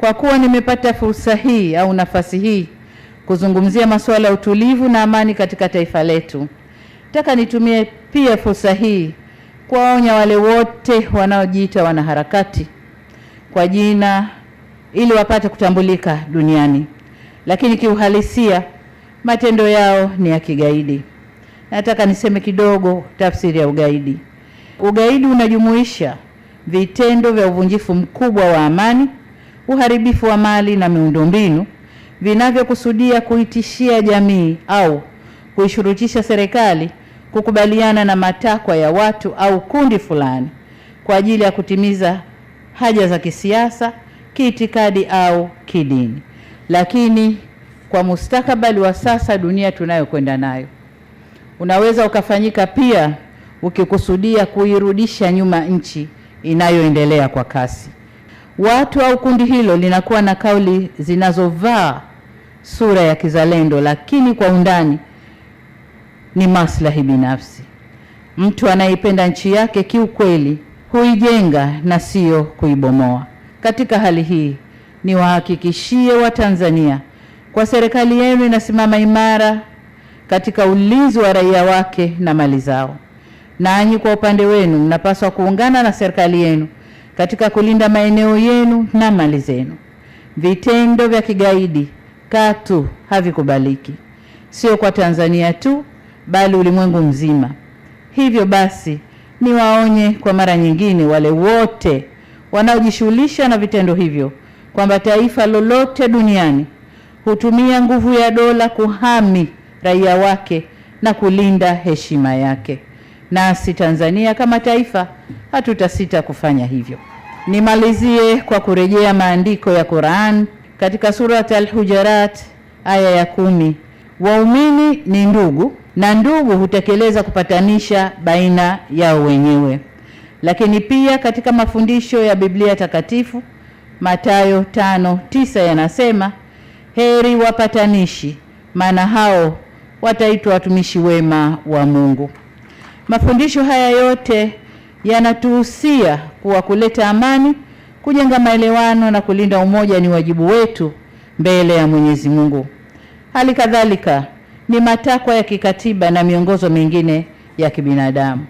Kwa kuwa nimepata fursa hii au nafasi hii kuzungumzia masuala ya utulivu na amani katika taifa letu, nataka nitumie pia fursa hii kuwaonya wale wote wanaojiita wanaharakati kwa jina ili wapate kutambulika duniani, lakini kiuhalisia matendo yao ni ya kigaidi. Nataka niseme kidogo tafsiri ya ugaidi. Ugaidi unajumuisha vitendo vya uvunjifu mkubwa wa amani, uharibifu wa mali na miundombinu vinavyokusudia kuitishia jamii au kuishurutisha serikali kukubaliana na matakwa ya watu au kundi fulani kwa ajili ya kutimiza haja za kisiasa, kiitikadi au kidini. Lakini kwa mustakabali wa sasa dunia tunayokwenda nayo, unaweza ukafanyika pia ukikusudia kuirudisha nyuma nchi inayoendelea kwa kasi. Watu au kundi hilo linakuwa na kauli zinazovaa sura ya kizalendo, lakini kwa undani ni maslahi binafsi. Mtu anayependa nchi yake kiukweli huijenga na sio kuibomoa. Katika hali hii, niwahakikishie Watanzania kwa serikali yenu inasimama imara katika ulinzi wa raia wake na mali zao. Nanyi kwa upande wenu mnapaswa kuungana na serikali yenu katika kulinda maeneo yenu na mali zenu. Vitendo vya kigaidi katu havikubaliki, sio kwa Tanzania tu bali ulimwengu mzima. Hivyo basi niwaonye kwa mara nyingine wale wote wanaojishughulisha na vitendo hivyo kwamba taifa lolote duniani hutumia nguvu ya dola kuhami raia wake na kulinda heshima yake. Nasi Tanzania kama taifa hatutasita kufanya hivyo. Nimalizie kwa kurejea maandiko ya Qur'an katika Surat Al-Hujurat aya ya 10. Waumini ni ndugu na ndugu hutekeleza kupatanisha baina yao wenyewe. Lakini pia katika mafundisho ya Biblia takatifu Mathayo 5:9 yanasema, heri wapatanishi, maana hao wataitwa watumishi wema wa Mungu. Mafundisho haya yote yanatuhusia kuwa kuleta amani, kujenga maelewano na kulinda umoja ni wajibu wetu mbele ya Mwenyezi Mungu. Hali kadhalika ni matakwa ya kikatiba na miongozo mingine ya kibinadamu.